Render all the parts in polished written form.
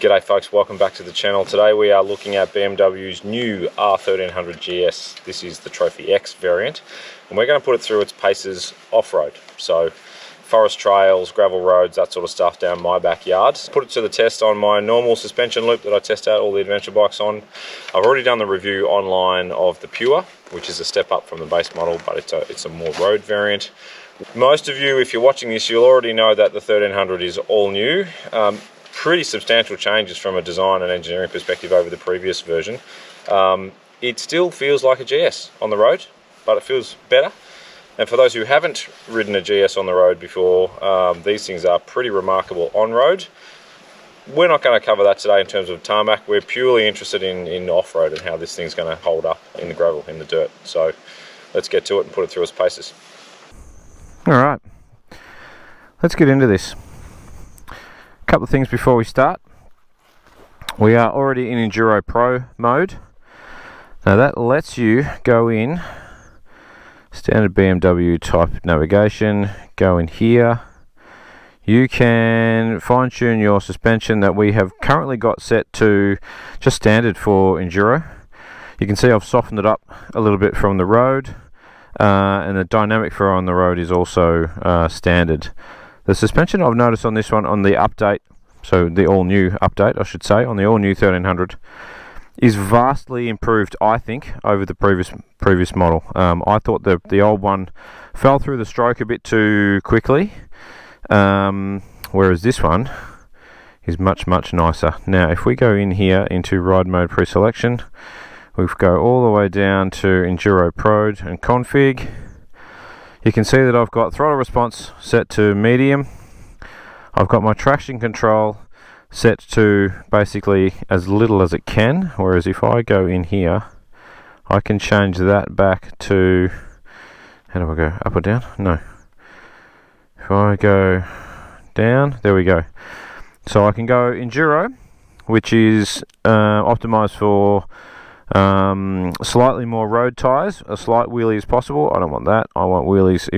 G'day folks, welcome back to the channel. Today we are looking at BMW's new R1300 GS. This is the Trophy X variant, and we're going to put it through its paces off-road. So forest trails, gravel roads, that sort of stuff down my backyard. Put it to the test on my normal suspension loop that I test out all the adventure bikes on. I've already done the review online of the Pure, which is a step up from the base model, but it's a more road variant. Most of you, if you're watching this, you'll already know that the 1300 is all new. Pretty substantial changes from a design and engineering perspective over the previous version. It still feels like a GS on the road, but it feels better. And for those who haven't ridden a GS on the road before, these things are pretty remarkable on road. We're not going to cover that today in terms of tarmac. We're purely interested in off-road and how this thing's going to hold up in the gravel, in the dirt. So let's get to it and put it through its paces. Alright, let's get into this. A couple of things before we start. We are already in Enduro Pro mode. Now that lets you go in standard BMW type navigation, go in here. You can fine tune your suspension that we have currently got set to just standard for Enduro. You can see I've softened it up a little bit from the road. And the dynamic for on the road is also standard. The suspension I've noticed on this one, on the update, so the all-new update I should say, on the all-new 1300, is vastly improved, I think, over the previous model. I thought the old one fell through the stroke a bit too quickly, whereas this one is much nicer. Now if we go in here into ride mode pre-selection, we go all the way down to Enduro Pro and config. You can see that I've got throttle response set to medium. I've got my traction control set to basically as little as it can, whereas if I go in here, I can change that back to, how do I go, up or down? No. If I go down, there we go. So I can go Enduro, which is optimized for slightly more road tyres, a slight wheelie is possible. I don't want that. I want wheelies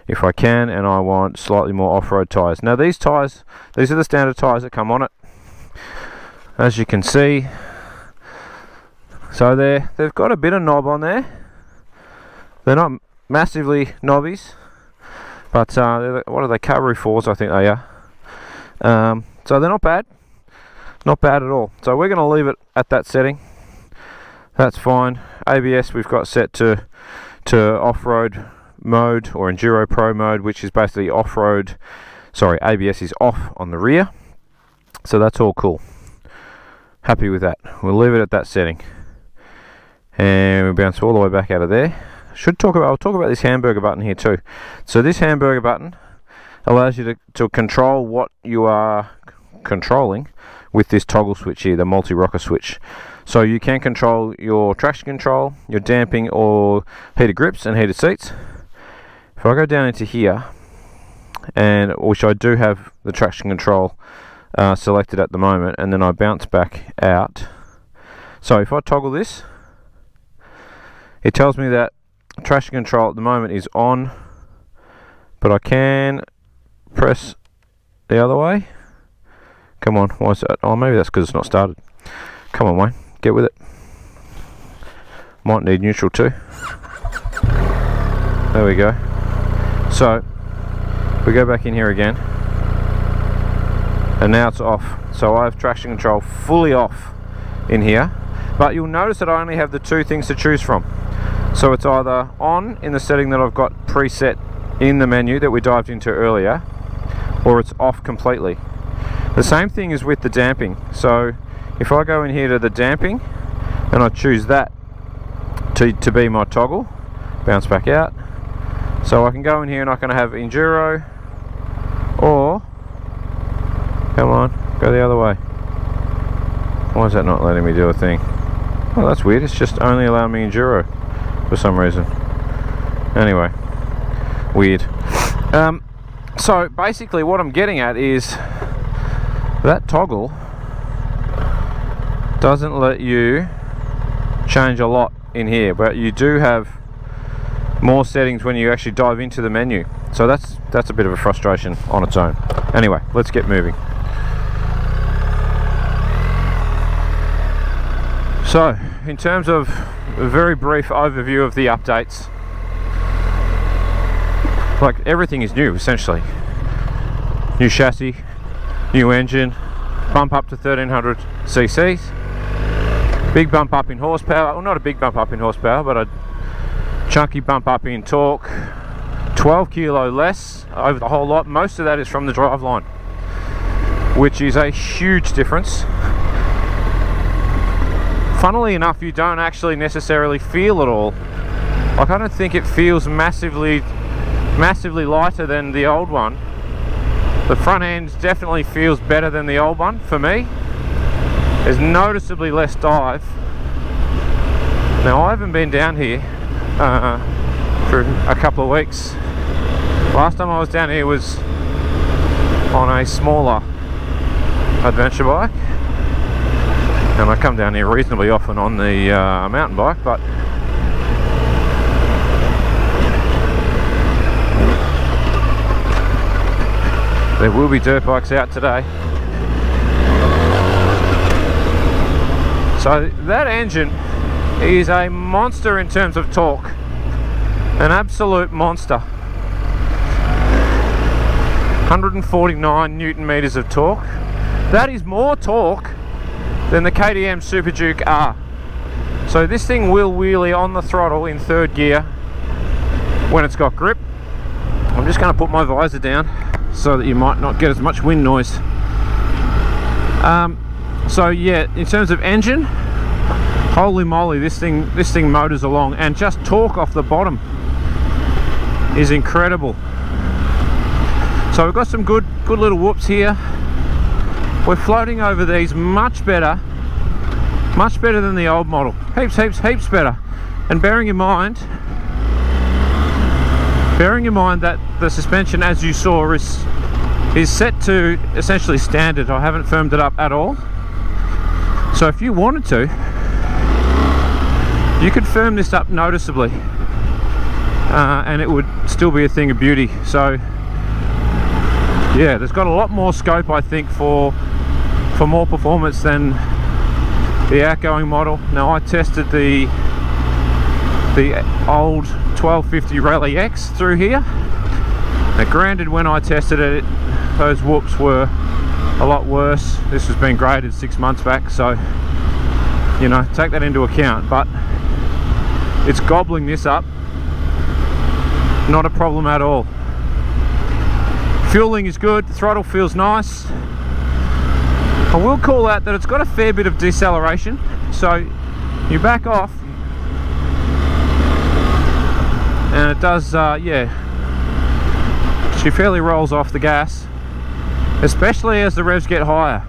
if I can, and I want slightly more off-road tyres. Now these tyres, these are the standard tyres that come on it, as you can see. So they've got a bit of knob on there. They're not massively knobbies, but what are they, Cavalry 4s I think they are. So they're not bad at all. So we're going to leave it at that setting. That's fine. ABS we've got set to off-road mode, or Enduro Pro mode, which is basically off-road. Sorry, ABS is off on the rear. So that's all cool. Happy with that. We'll leave it at that setting. And we'll bounce all the way back out of there. I'll talk about this hamburger button here too. So this hamburger button allows you to control what you are controlling with this toggle switch here, the multi-rocker switch. So you can control your traction control, your damping, or heated grips and heated seats. If I go down into here, and which I do have the traction control selected at the moment, and then I bounce back out. So if I toggle this, it tells me that traction control at the moment is on, but I can press the other way. Come on, why is that? Oh, maybe that's because it's not started. Come on, Wayne, get with it. Might need neutral too. There we go. So we go back in here again, and now it's off. So I have traction control fully off in here, but you'll notice that I only have the two things to choose from. So it's either on in the setting that I've got preset in the menu that we dived into earlier, or it's off completely. The same thing is with the damping. So if I go in here to the damping and I choose that to be my toggle, bounce back out. So I can go in here and I can have Enduro, or come on, go the other way. Why is that not letting me do a thing? Oh, that's weird. It's just only allowing me Enduro for some reason. Anyway, weird. So basically what I'm getting at is that toggle doesn't let you change a lot in here, but you do have more settings when you actually dive into the menu. So that's a bit of a frustration on its own. Anyway, let's get moving. So, in terms of a very brief overview of the updates, like everything is new essentially. New chassis, new engine, bump up to 1300 cc's, big bump up in horsepower, well not a big bump up in horsepower, but a chunky bump up in torque, 12 kilo less over the whole lot. Most of that is from the driveline, which is a huge difference. Funnily enough, you don't actually necessarily feel it all. Like, I don't think it feels massively lighter than the old one. The front end definitely feels better than the old one for me. There's noticeably less dive. Now, I haven't been down here for a couple of weeks. Last time I was down here was on a smaller adventure bike, and I come down here reasonably often on the mountain bike, but there will be dirt bikes out today. So that engine is a monster in terms of torque, an absolute monster. 149 Newton meters of torque. That is more torque than the KTM Super Duke R. So this thing will wheelie on the throttle in third gear when it's got grip. I'm just going to put my visor down so that you might not get as much wind noise. So yeah, in terms of engine, holy moly, this thing motors along, and just torque off the bottom is incredible. So we've got some good little whoops here. We're floating over these much better than the old model. Heaps better. And bearing in mind that the suspension, as you saw, is set to essentially standard. I haven't firmed it up at all. So if you wanted to, you could firm this up noticeably, and it would still be a thing of beauty. So yeah, there's got a lot more scope, I think, for more performance than the outgoing model. Now, I tested the old 1250 Rally X through here. Now, granted, when I tested it, those whoops were a lot worse. This has been graded 6 months back, so you know, take that into account. But it's gobbling this up, not a problem at all. Fueling is good, the throttle feels nice. I will call out that it's got a fair bit of deceleration, so you back off and it does, yeah, she fairly rolls off the gas, especially as the revs get higher.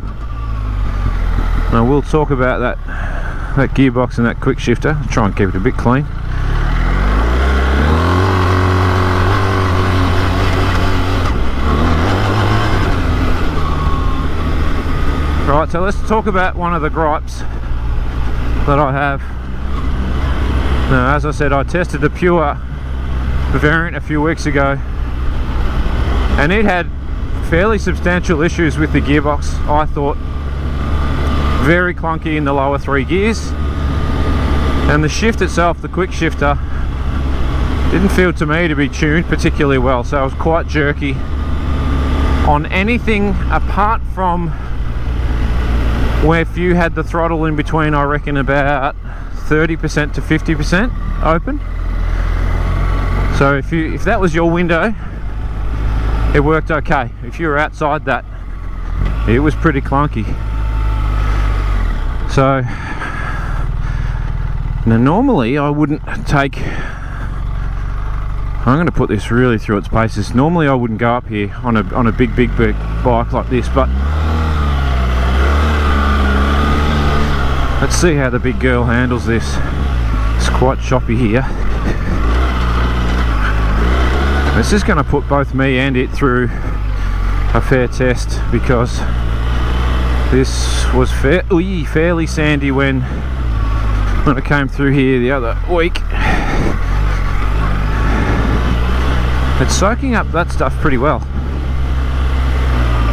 And I will talk about that gearbox and that quick shifter. I'll try and keep it a bit clean. Right, so let's talk about one of the gripes that I have. Now, as I said, I tested the pure variant a few weeks ago, and it had fairly substantial issues with the gearbox. I thought very clunky in the lower 3 gears, and the shift itself, the quick shifter, didn't feel to me to be tuned particularly well, so I was quite jerky on anything apart from where few had the throttle in between, I reckon about 30% to 50% open. So if that was your window, it worked okay. If you were outside that, it was pretty clunky. So now normally I wouldn't take, I'm going to put this really through its paces. Normally I wouldn't go up here on a big bike like this, but let's see how the big girl handles this. It's quite choppy here. This is going to put both me and it through a fair test, because this was fairly sandy when I came through here the other week. It's soaking up that stuff pretty well.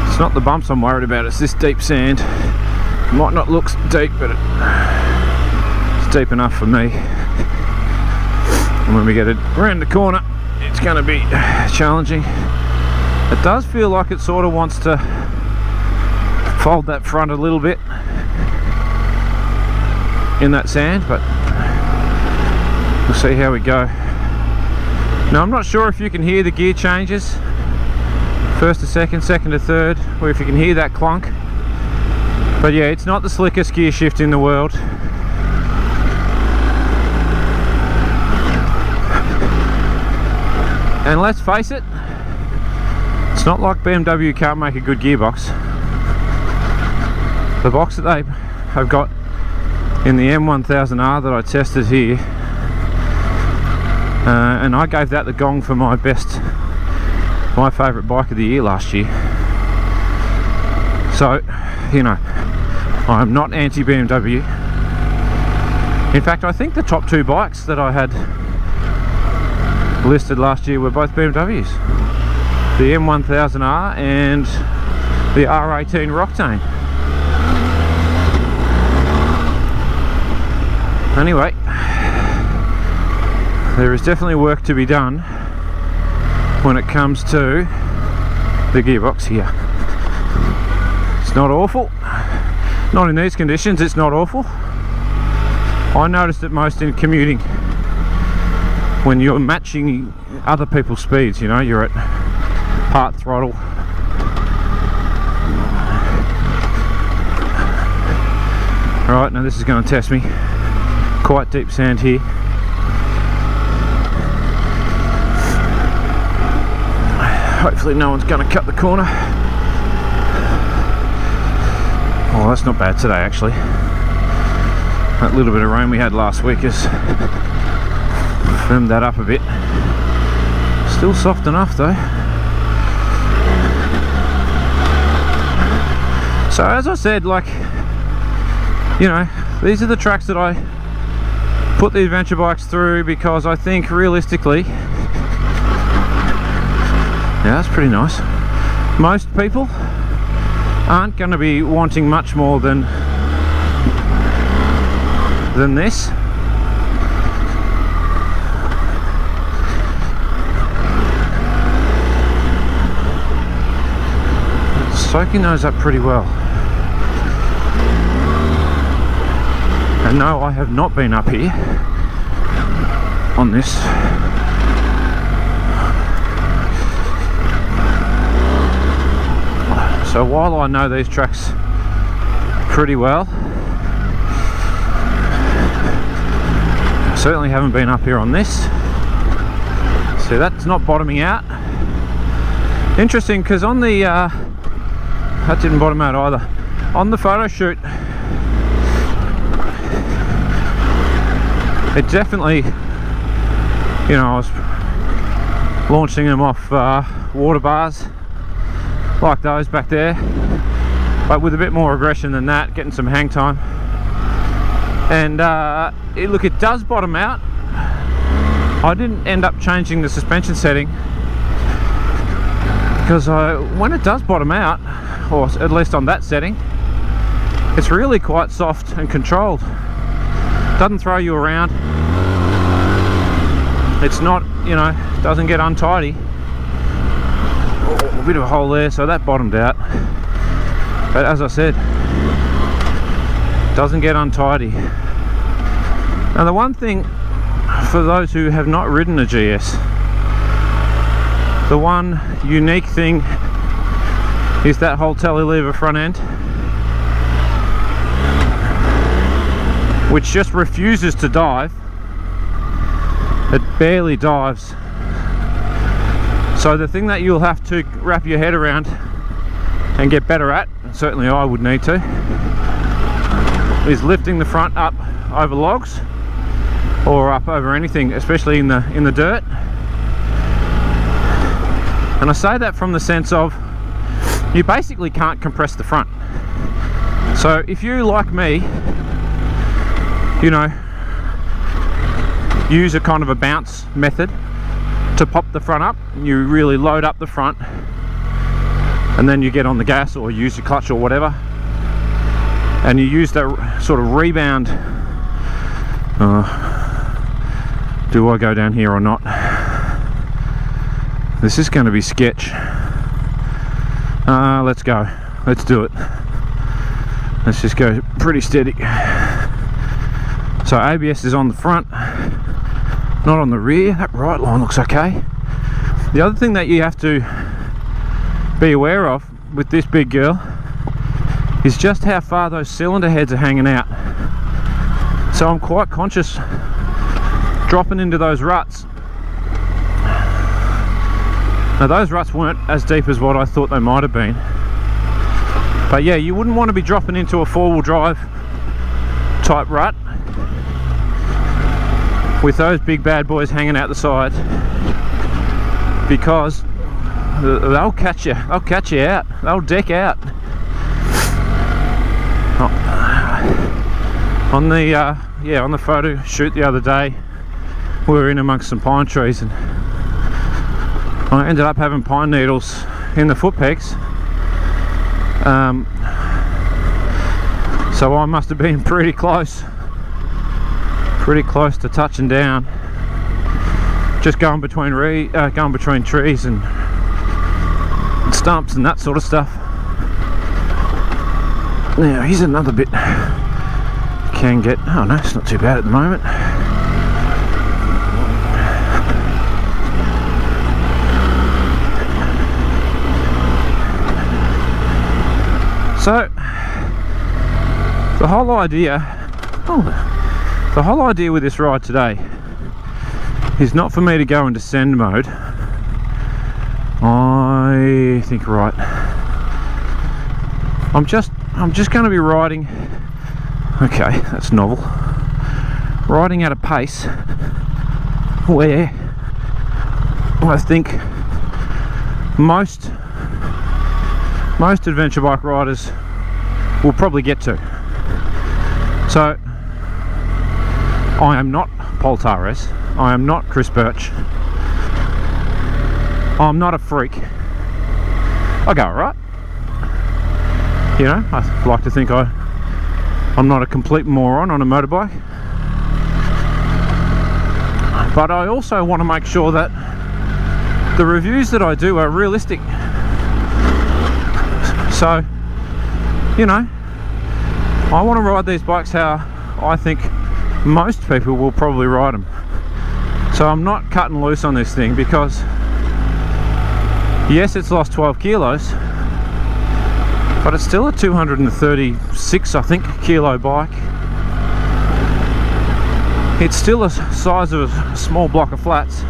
It's not the bumps I'm worried about, it's this deep sand. It might not look deep, but deep enough for me. And when we get it around the corner, it's going to be challenging. It does feel like it sort of wants to fold that front a little bit in that sand, but we'll see how we go. Now I'm not sure if you can hear the gear changes, first to second, second to third, or if you can hear that clunk. But yeah, it's not the slickest gear shift in the world. And let's face it, it's not like BMW can't make a good gearbox. The box that they have got in the M1000R that I tested here, and I gave that the gong for my favourite bike of the year last year. So, you know, I'm not anti-BMW. In fact, I think the top two bikes that I had listed last year were both BMWs. The M1000R and the R18 Roctane. Anyway, there is definitely work to be done when it comes to the gearbox here. It's not awful. Not in these conditions, it's not awful. I noticed it most in commuting. When you're matching other people's speeds, you know, you're at part throttle. Right, now this is going to test me. Quite deep sand here. Hopefully no one's going to cut the corner. Oh, that's not bad today actually. That little bit of rain we had last week has firmed that up a bit. Still soft enough though. So as I said, like, you know, these are the tracks that I put the adventure bikes through because I think realistically, yeah, that's pretty nice. Most people aren't going to be wanting much more than this. Soaking those up pretty well. And no, I have not been up here on this. So while I know these tracks pretty well, I certainly haven't been up here on this. See, that's not bottoming out. Interesting, because on the that didn't bottom out either. On the photo shoot, it definitely, you know, I was launching them off water bars like those back there, but with a bit more aggression than that, getting some hang time. And look, it does bottom out. I didn't end up changing the suspension setting because when it does bottom out, or at least on that setting, it's really quite soft and controlled. Doesn't throw you around. It's not, you know, doesn't get untidy. Oh, a bit of a hole there, so that bottomed out. But as I said, doesn't get untidy. Now the one thing for those who have not ridden a GS, the one unique thing is that whole telelever front end, which just refuses to dive. It barely dives. So the thing that you'll have to wrap your head around and get better at, and certainly I would need to, is lifting the front up over logs or up over anything, especially in the dirt. And I say that from the sense of you basically can't compress the front. So if you, like me, you know, use a kind of a bounce method to pop the front up, you really load up the front and then you get on the gas or use your clutch or whatever, and you use that sort of rebound Do I go down here or not? This is going to be sketch. Let's go. Let's do it. Let's just go pretty steady. So ABS is on the front, not on the rear. That right line looks okay. The other thing that you have to be aware of with this big girl is just how far those cylinder heads are hanging out. So I'm quite conscious dropping into those ruts. Now those ruts weren't as deep as what I thought they might have been. But yeah, you wouldn't want to be dropping into a four-wheel drive type rut with those big bad boys hanging out the side, because they'll catch you out, they'll deck out. On the photo shoot the other day, we were in amongst some pine trees and I ended up having pine needles in the foot pegs. So I must have been pretty close to touching down, just going between trees and stumps and that sort of stuff. Now here's another bit can get. Oh no, it's not too bad at the moment. So the whole idea with this ride today is not for me to go into send mode. I think right. I'm just going to be riding. Okay, that's novel. Riding at a pace where I think most adventure bike riders will probably get to. So I am not Paul Tares, I am not Chris Birch, I'm not a freak. I go alright. You know, I like to think I'm not a complete moron on a motorbike. But I also want to make sure that the reviews that I do are realistic. So, you know, I want to ride these bikes how I think most people will probably ride them. So I'm not cutting loose on this thing because yes, it's lost 12 kilos, but it's still a 236, I think, kilo bike. It's still the size of a small block of flats,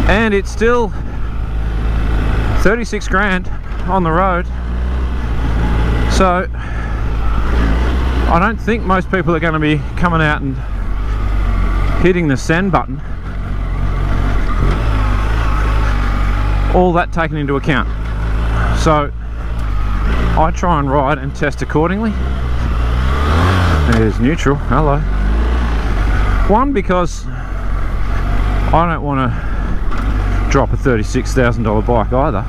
and it's still 36 grand on the road. So I don't think most people are going to be coming out and hitting the send button. All that taken into account. So I try and ride and test accordingly. There's neutral, hello. One, because I don't want to drop a $36,000 bike either.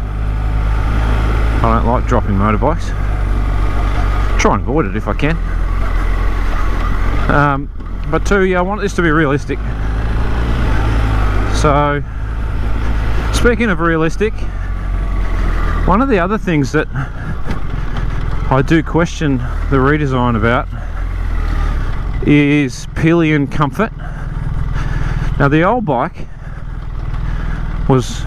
I don't like dropping motorbikes. Try and avoid it if I can. But two, yeah, I want this to be realistic. So, speaking of realistic, one of the other things that I do question the redesign about is pillion comfort. Now the old bike was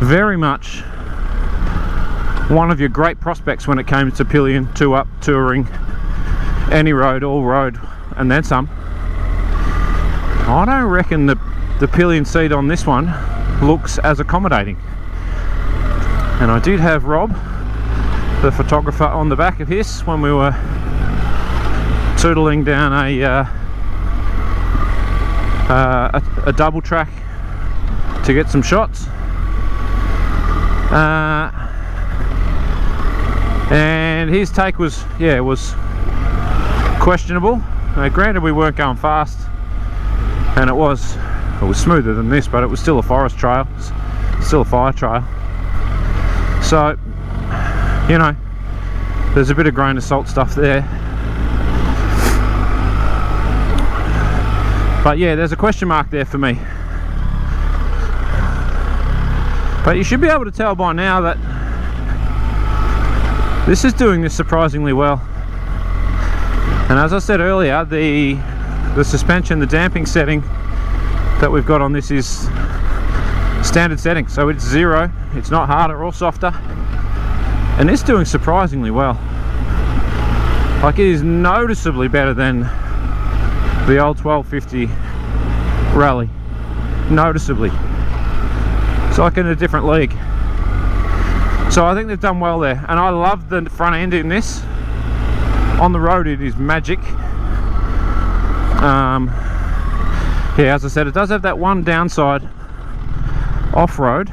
very much one of your great prospects when it came to pillion, two up, touring, any road, all road, and then some. I don't reckon the pillion seat on this one looks as accommodating. And I did have Rob, the photographer, on the back of his when we were tootling down a double track to get some shots. And his take was, yeah, it was questionable. Now, granted, we weren't going fast, and it was smoother than this, but it was still a forest trail, still a fire trail. So, you know, there's a bit of grain of salt stuff there. But yeah, there's a question mark there for me. But you should be able to tell by now that this is doing this surprisingly well. And as I said earlier, the suspension, the damping setting that we've got on this is standard setting, so it's 0, it's not harder or softer, and it's doing surprisingly well. Like, it is noticeably better than the old 1250 Rally, noticeably. It's like in a different league. So I think they've done well there, and I love the front end in this. On the road it is magic. Yeah, as I said, it does have that one downside off-road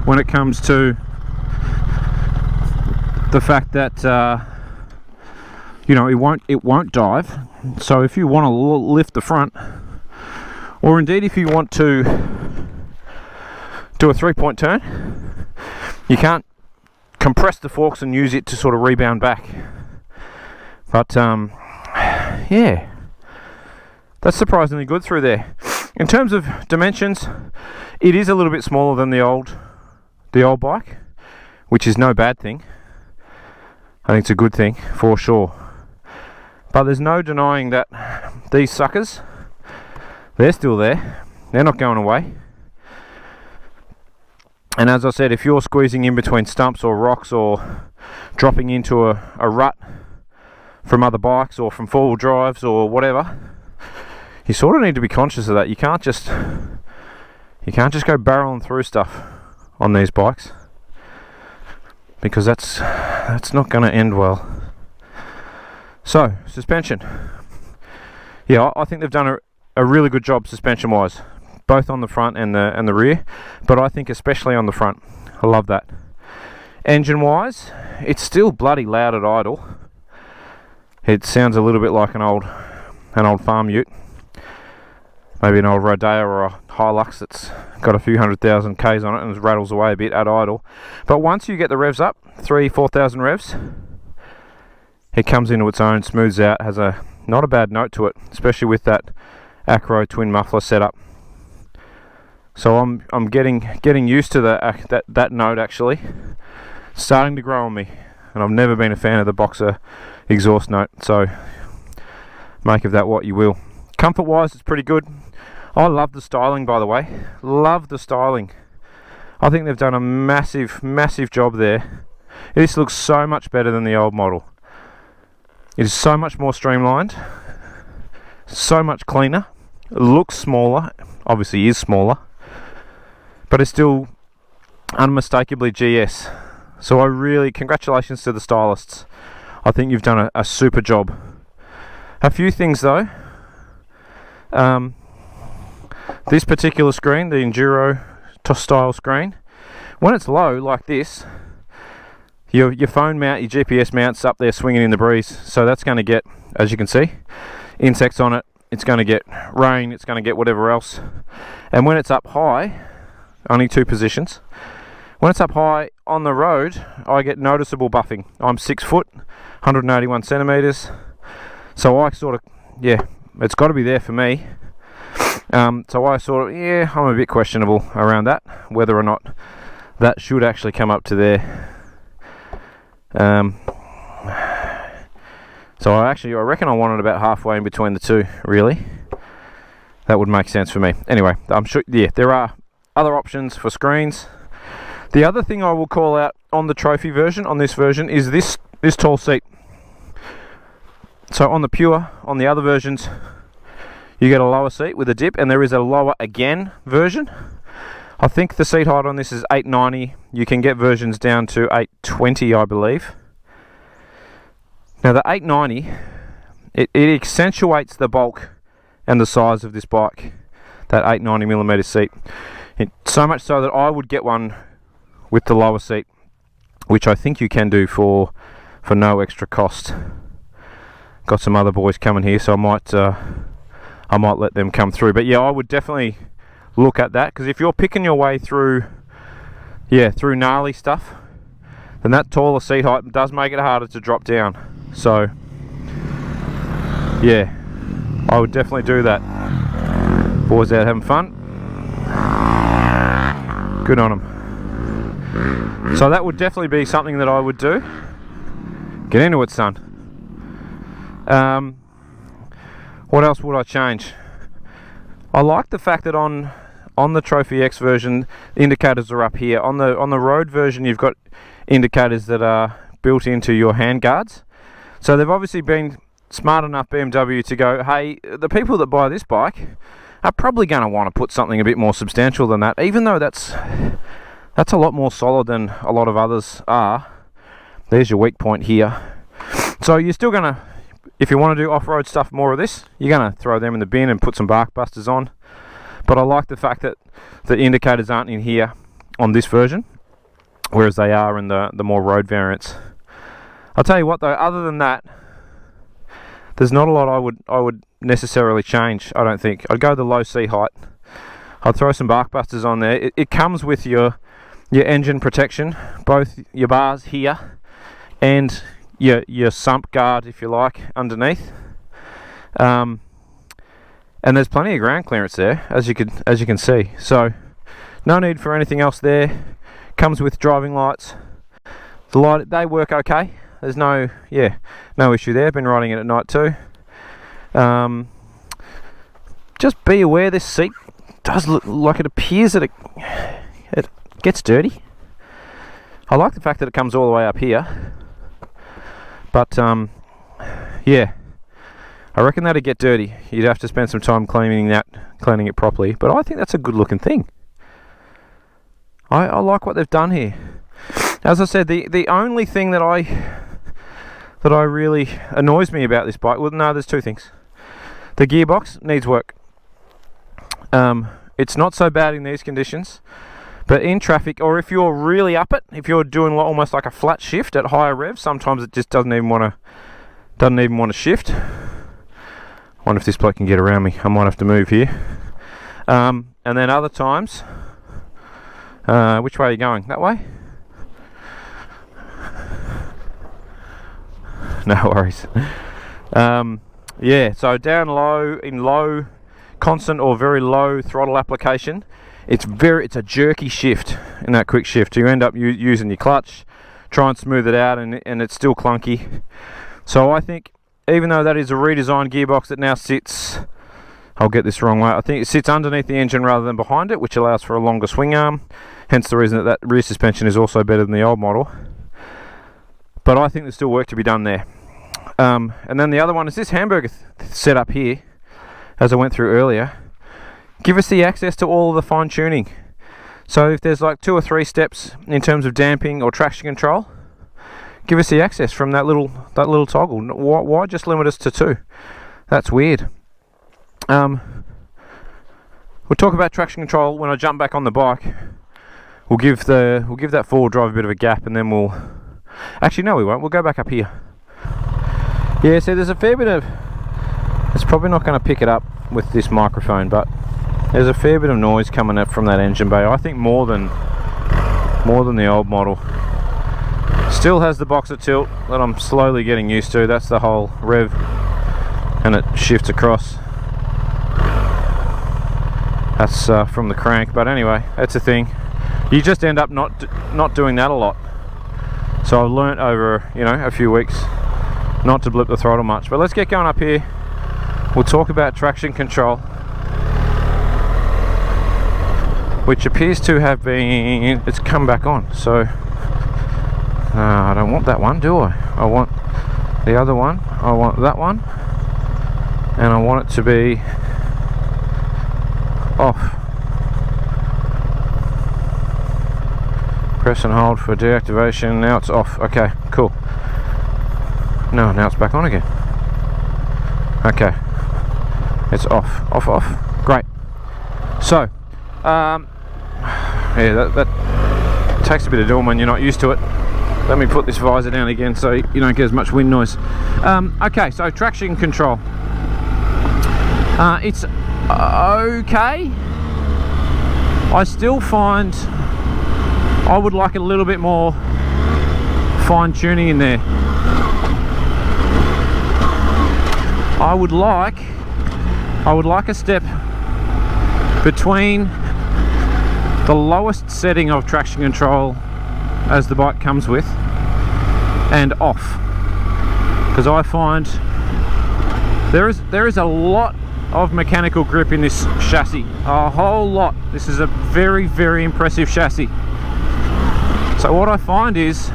when it comes to the fact that you know, it won't dive. So if you want to lift the front, or indeed if you want to do a 3-point turn, you can't compress the forks and use it to sort of rebound back. But yeah, that's surprisingly good through there. In terms of dimensions, it is a little bit smaller than the old bike, which is no bad thing. I think it's a good thing for sure. But there's no denying that these suckers, they're still there. They're not going away. And as I said, if you're squeezing in between stumps or rocks, or dropping into a rut from other bikes or from four-wheel drives or whatever, you sort of need to be conscious of that. You can't just go barreling through stuff on these bikes, because that's not going to end well. So, suspension. Yeah, I think they've done a really good job suspension wise, both on the front and the rear, but I think especially on the front. I love that. Engine wise, it's still bloody loud at idle. It sounds a little bit like an old farm ute, maybe an old Rodeo or a Hilux that's got a few 100,000 Ks on it and rattles away a bit at idle. But once you get the revs up, 3,000-4,000 revs, it comes into its own, smooths out, has a not a bad note to it, especially with that Acro twin muffler setup. So I'm getting used to that note actually. It's starting to grow on me, and I've never been a fan of the Boxer exhaust note, so make of that what you will. Comfort wise, it's pretty good. I love the styling, by the way. Love the styling. I think they've done a massive job there. This looks so much better than the old model. It is so much more streamlined, so much cleaner. It looks smaller, obviously is smaller, but it's still unmistakably GS. So I really, congratulations to the stylists. I think you've done a super job. A few things though. This particular screen, the Enduro style screen, when it's low like this, your phone mount, your GPS mount's up there swinging in the breeze, so that's going to get, as you can see, insects on it, it's going to get rain, it's going to get whatever else. And when it's up high, only two positions, when it's up high on the road, I get noticeable buffing. I'm 6 foot, 181 centimeters, so I sort of, yeah, it's got to be there for me. So I sort of, yeah, I'm a bit questionable around that, whether or not that should actually come up to there. So I reckon I want it about halfway in between the two, really. That would make sense for me. Anyway, I'm sure, yeah, there are other options for screens. The other thing I will call out on the trophy version, on this version, is this tall seat. So on the Pure, on the other versions, you get a lower seat with a dip, and there is a lower again version. I think the seat height on this is 890. You can get versions down to 820, I believe. Now the 890, it accentuates the bulk and the size of this bike, that 890mm seat. So much so that I would get one with the lower seat, which I think you can do for no extra cost. Got some other boys coming here, so I might let them come through. But yeah, I would definitely look at that, because if you're picking your way through gnarly stuff, then that taller seat height does make it harder to drop down. So yeah, I would definitely do that. Boys out having fun. Good on them. So that would definitely be something that I would do. Get into it, son. What else would I change? I like the fact that on the Trophy X version, indicators are up here. On the road version, you've got indicators that are built into your handguards. So they've obviously been smart enough, BMW, to go, hey, the people that buy this bike are probably going to want to put something a bit more substantial than that, even though that's a lot more solid than a lot of others are. There's your weak point here. So you're still going to, if you want to do off-road stuff, more of this, you're going to throw them in the bin and put some bark busters on. But I like the fact that the indicators aren't in here on this version, whereas they are in the more road variants. I'll tell you what though, other than that, there's not a lot I would necessarily change, I don't think. I'd go the low C height. I'd throw some bark busters on there. It comes with your engine protection, both your bars here and your sump guard, if you like, underneath. And there's plenty of ground clearance there, as you can see. So no need for anything else there. Comes with driving lights. The light, they work okay. There's no issue there. Been riding it at night too. Just be aware this seat does look like it appears that it gets dirty. I like the fact that it comes all the way up here, but yeah, I reckon that'd get dirty. You'd have to spend some time cleaning it properly, but I think that's a good looking thing. I like what they've done here. As I said, the only thing that really annoys me about this bike, well, no, there's two things. The gearbox needs work. It's not so bad in these conditions, but in traffic, or if you're really up it, if you're doing almost like a flat shift at higher revs, sometimes it just doesn't even want to shift. I wonder if this bloke can get around me. I might have to move here. And then other times, which way are you going? That way? No worries. Yeah, so down low, in low, constant or very low throttle application, it's a jerky shift in that quick shift. You end up using your clutch, try and smooth it out, and it's still clunky. So I think, even though that is a redesigned gearbox that now sits, I'll get this wrong way, I think it sits underneath the engine rather than behind it, which allows for a longer swing arm, hence the reason that rear suspension is also better than the old model. But I think there's still work to be done there. And then the other one is this hamburger setup here, as I went through earlier. Give us the access to all of the fine tuning. So if there's like 2 or 3 steps in terms of damping or traction control, give us the access from that little toggle. Why just limit us to 2? That's weird. We'll talk about traction control when I jump back on the bike. We'll give that four-wheel drive a bit of a gap, and then we'll. Actually, no, we won't. We'll go back up here. Yeah, so there's a fair bit of. It's probably not going to pick it up with this microphone, but there's a fair bit of noise coming up from that engine bay. I think more than the old model. Still has the boxer tilt that I'm slowly getting used to. That's the whole rev, and it shifts across. That's from the crank, but anyway, that's a thing. You just end up not doing that a lot. So I've learnt over a few weeks not to blip the throttle much. But let's get going up here. We'll talk about traction control, which appears to have been, it's come back on. So I don't want that one, do I? I want the other one. I want that one, and I want it to be off. Press and hold for deactivation. Now it's off. Okay, cool. No, now it's back on again. Okay, it's off. Great. So yeah, that takes a bit of doing when you're not used to it. Let me put this visor down again so you don't get as much wind noise. Okay, so traction control. It's okay. I still find I would like a little bit more fine tuning in there. I would like a step between the lowest setting of traction control as the bike comes with and off, because I find there is a lot of mechanical grip in this chassis, a whole lot. This is a very, very impressive chassis. So what I find is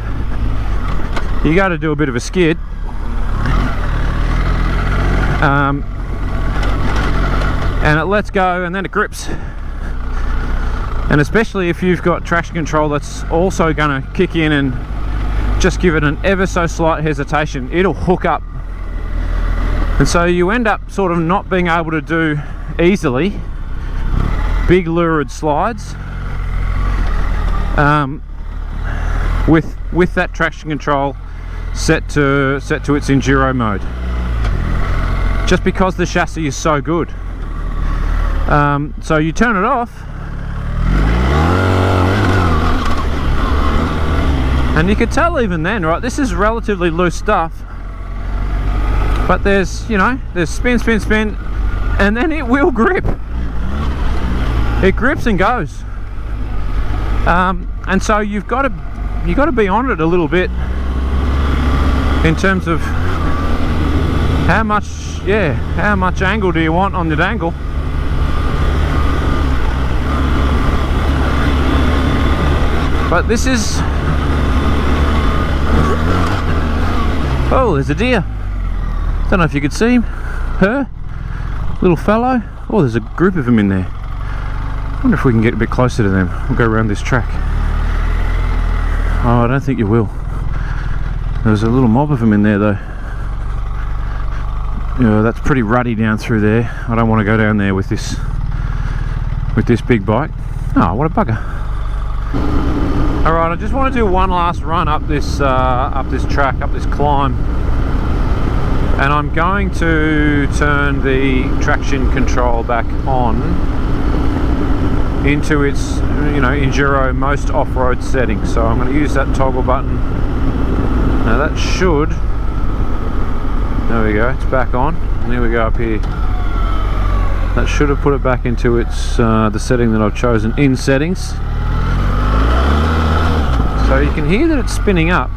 you got to do a bit of a skid, and it lets go and then it grips. And especially if you've got traction control that's also going to kick in and just give it an ever so slight hesitation, it'll hook up. And so you end up sort of not being able to do easily big lurid slides with that traction control set to its enduro mode, just because the chassis is so good. So you turn it off and you can tell even then, right, this is relatively loose stuff, but there's, you know, there's spin, spin, spin, and then it will grip. It grips and goes. And so you've got to be on it a little bit in terms of how much angle do you want on the dangle. But this is, oh, there's a deer. Don't know if you could see him. Her little fellow. Oh, there's a group of them in there. I wonder if we can get a bit closer to them. We'll go around this track. Oh, I don't think you will. There's a little mob of them in there though. Yeah, that's pretty ruddy down through there. I don't want to go down there with this big bike. Oh, what a bugger. Alright, I just want to do one last run up this track, up this climb. And I'm going to turn the traction control back on into its, you know, enduro most off-road setting. So I'm going to use that toggle button. Now that should, there we go, it's back on. And here we go up here. That should have put it back into its the setting that I've chosen in settings. So you can hear that it's spinning up.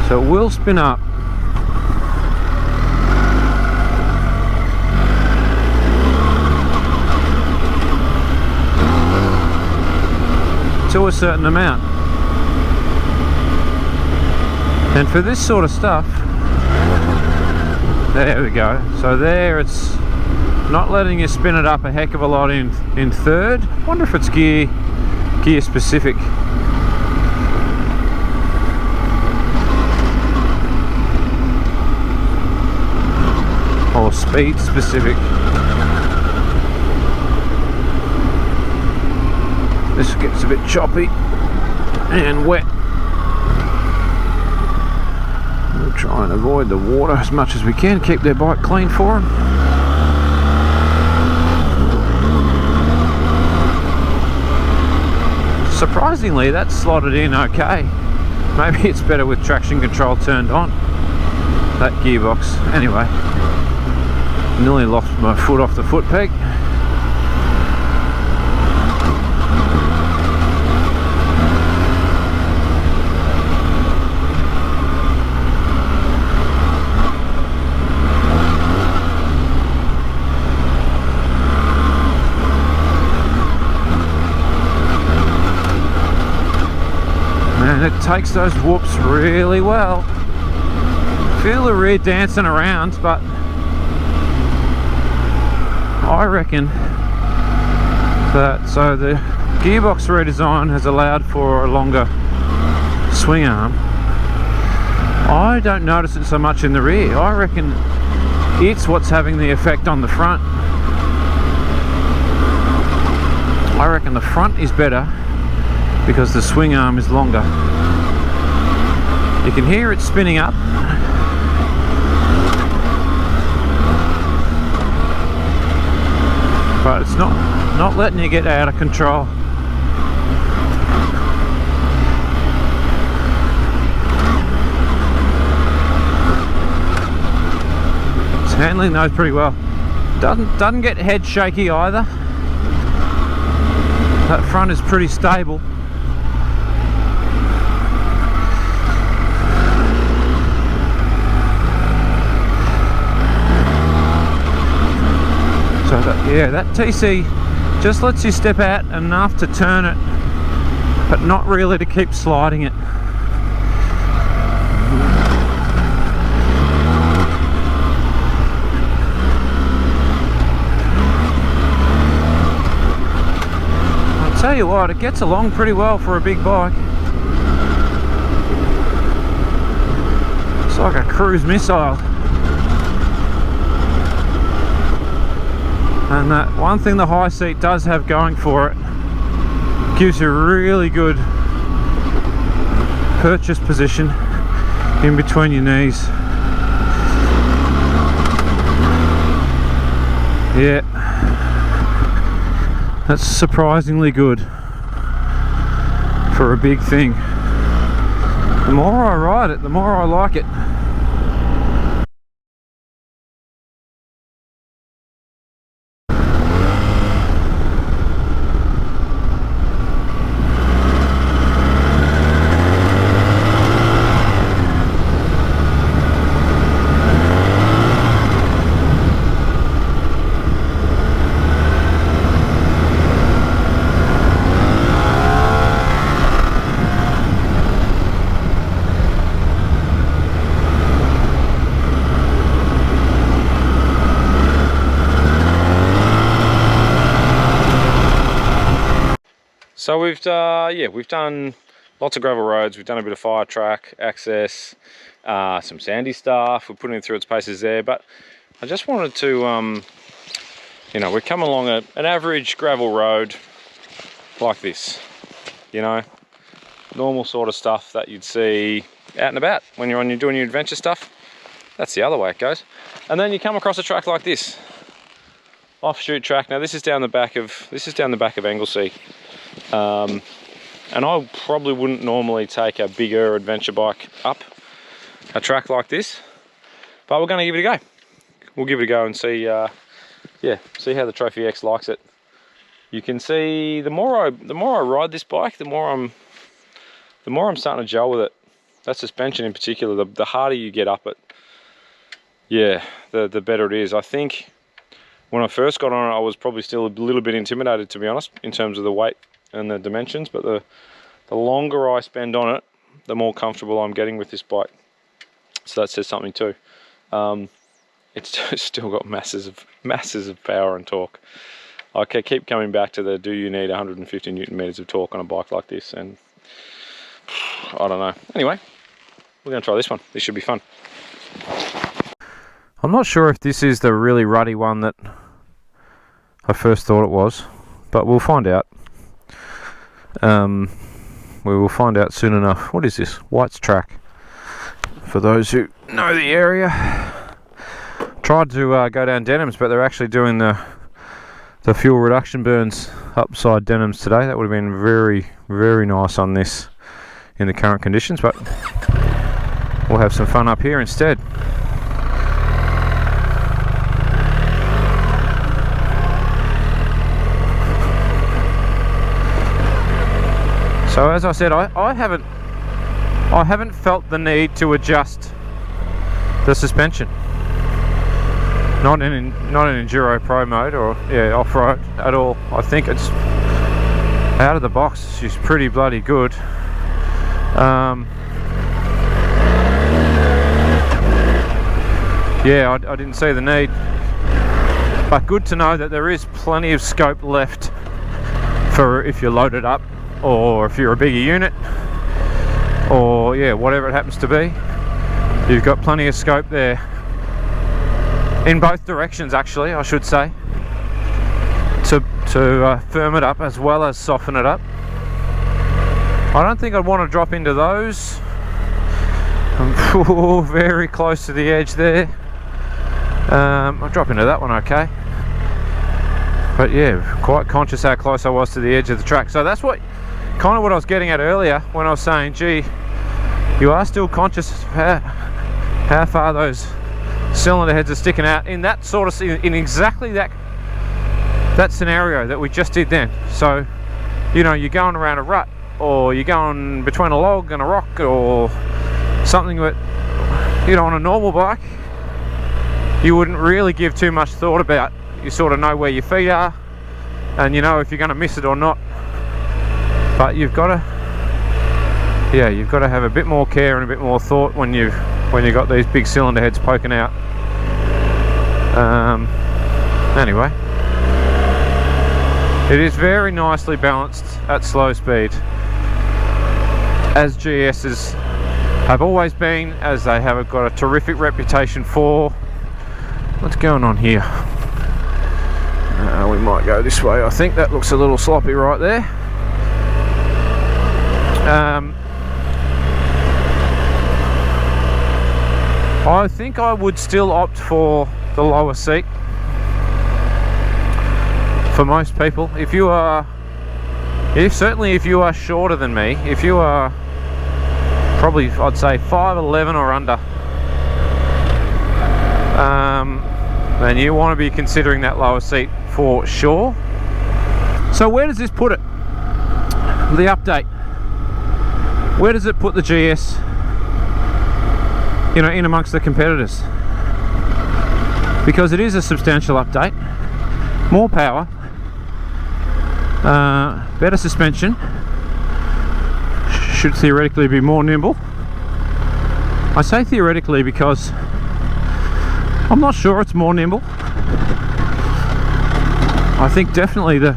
So it will spin up. To a certain amount. And for this sort of stuff, there we go. So there, it's not letting you spin it up a heck of a lot in third. Wonder if it's gear specific. Or speed specific. This gets a bit choppy and wet. We'll try and avoid the water as much as we can, keep their bike clean for them. Surprisingly, that's slotted in okay. Maybe it's better with traction control turned on, that gearbox. Anyway, nearly lost my foot off the foot peg. And it takes those whoops really well. Feel the rear dancing around, but I reckon that, so the gearbox redesign has allowed for a longer swing arm. I don't notice it so much in the rear. I reckon it's what's having the effect on the front. I reckon the front is better because the swing arm is longer. You can hear it spinning up. But it's not letting you get out of control. It's Handling those pretty well. Doesn't get head shaky either. That front is pretty stable. So that TC just lets you step out enough to turn it, but not really to keep sliding it. Tell you what, it gets along pretty well for a big bike. It's like a cruise missile. And that one thing the high seat does have going for it, gives you a really good purchase position in between your knees. Yeah. That's surprisingly good for a big thing. The more I ride it, the more I like it. So we've done lots of gravel roads. We've done a bit of fire track access, some sandy stuff. We're putting it through its paces there. But I just wanted to, you know, we're coming along an average gravel road like this. You know, normal sort of stuff that you'd see out and about when you're doing your adventure stuff. That's the other way it goes. And then you come across a track like this, offshoot track. Now this is down the back of Anglesey. And I probably wouldn't normally take a bigger adventure bike up a track like this, but we're going to give it a go. We'll give it a go and see, see how the Trophy X likes it. You can see the more I ride this bike, the more I'm starting to gel with it. That suspension in particular, the harder you get up it, yeah, the better it is. I think when I first got on it, I was probably still a little bit intimidated, to be honest, in terms of the weight and the dimensions, but the longer I spend on it, the more comfortable I'm getting with this bike. So that says something too. It's still got masses of power and torque. I keep coming back to do you need 150 Newton meters of torque on a bike like this? And I don't know. Anyway, we're going to try this one. This should be fun. I'm not sure if this is the really ruddy one that I first thought it was, but we'll find out. We will find out soon enough. What is this? White's track. For those who know the area. Tried to go down Denims, but they're actually doing the fuel reduction burns upside Denims today. That would have been very, very nice on this in the current conditions, but we'll have some fun up here instead. So as I said, I haven't felt the need to adjust the suspension. Not in Enduro Pro mode or off-road at all. I think it's out of the box. She's pretty bloody good. Yeah, I didn't see the need, but good to know that there is plenty of scope left for if you're loaded up, or if you're a bigger unit, or yeah, whatever it happens to be. You've got plenty of scope there in both directions, actually, I should say, to firm it up as well as soften it up. I don't think I'd want to drop into those. I'm very close to the edge there. I'll drop into that one okay, but yeah, quite conscious how close I was to the edge of the track. So that's kind of what I was getting at earlier when I was saying, gee, you are still conscious of how far those cylinder heads are sticking out in that sort of, in exactly that scenario that we just did then. So, you know, you're going around a rut, or you're going between a log and a rock, or something that, you know, on a normal bike you wouldn't really give too much thought about. You sort of know where your feet are, and you know if you're going to miss it or not. But you've got to, yeah, you've got to have a bit more care and a bit more thought when you've got these big cylinder heads poking out. Anyway, it is very nicely balanced at slow speed, as GS's have always been, as they have got a terrific reputation for. What's going on here? We might go this way. I think that looks a little sloppy right there. I think I would still opt for the lower seat for most people. If you are, certainly if you are shorter than me, if you are probably, I'd say 5'11" or under, then you want to be considering that lower seat for sure. So where does this put it? The update. Where does it put the GS, you know, in amongst the competitors? Because it is a substantial update. More power, better suspension, should theoretically be more nimble. I say theoretically because I'm not sure it's more nimble. I think definitely the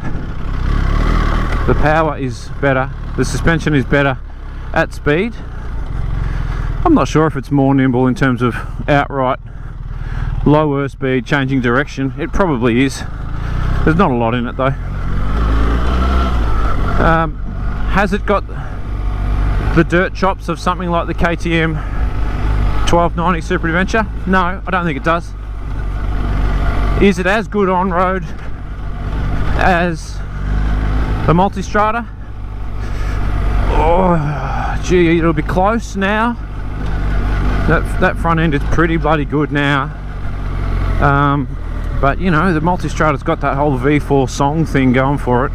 power is better, the suspension is better at speed. I'm not sure if it's more nimble in terms of outright lower speed, changing direction. It probably is. There's not a lot in it though. Has it got the dirt chops of something like the KTM 1290 Super Adventure? No, I don't think it does. Is it as good on road as the Multistrada? Oh, gee, it'll be close now. That front end is pretty bloody good now. But you know, the Multistrada's got that whole V4 song thing going for it,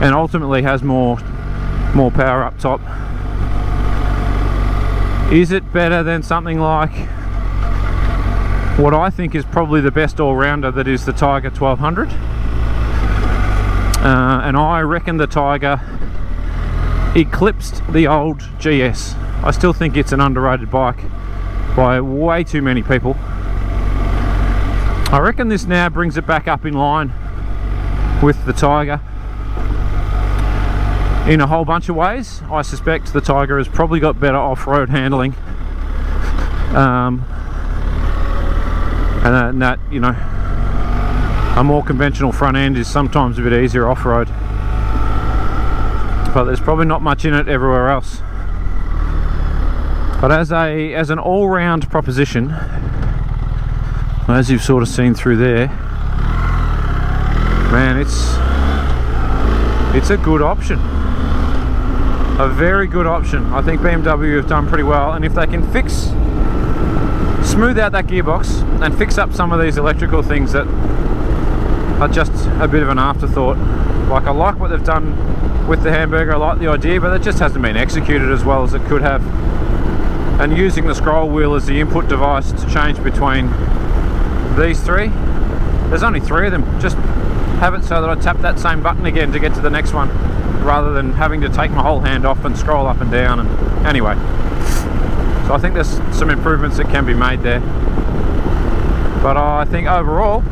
and ultimately has more power up top. Is it better than something like what I think is probably the best all-rounder, that is the Tiger 1200? And I reckon the Tiger eclipsed the old GS. I still think it's an underrated bike by way too many people. I reckon this now brings it back up in line with the Tiger in a whole bunch of ways. I suspect the Tiger has probably got better off-road handling, and that, you know, a more conventional front end is sometimes a bit easier off-road, but there's probably not much in it everywhere else. But as an all-round proposition, as you've sort of seen through there, man, it's a good option. A very good option. I think BMW have done pretty well, and if they can smooth out that gearbox and fix up some of these electrical things that are just a bit of an afterthought. Like, I like what they've done with the Hamburger, I like the idea, but it just hasn't been executed as well as it could have. And using the scroll wheel as the input device to change between these three, there's only three of them. Just have it so that I tap that same button again to get to the next one, rather than having to take my whole hand off and scroll up and down. And anyway, so I think there's some improvements that can be made there. But I think overall,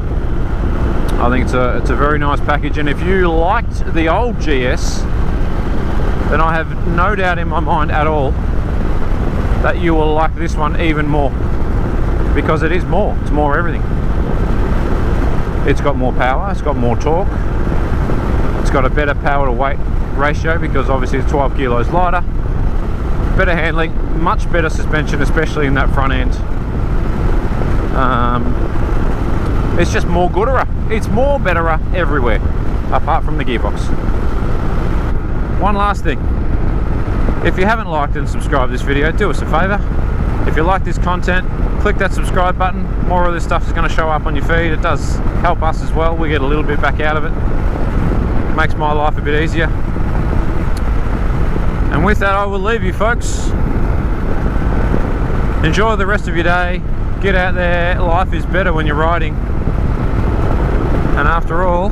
I think it's a very nice package. And if you liked the old GS, then I have no doubt in my mind at all that you will like this one even more, because it is more. It's more everything. It's got more power, it's got more torque, it's got a better power to weight ratio because obviously it's 12 kilos lighter, better handling, much better suspension, especially in that front end. It's just more gooder. It's more betterer everywhere, apart from the gearbox. One last thing. If you haven't liked and subscribed this video, do us a favour, If you like this content, click that subscribe button. More of this stuff is going to show up on your feed. It does help us as well. We get a little bit back out of it. Makes my life a bit easier. And with that, I will leave you, folks. Enjoy the rest of your day. Get out there. Life is better when you're riding. And after all,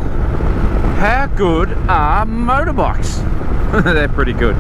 how good are motorbikes? They're pretty good.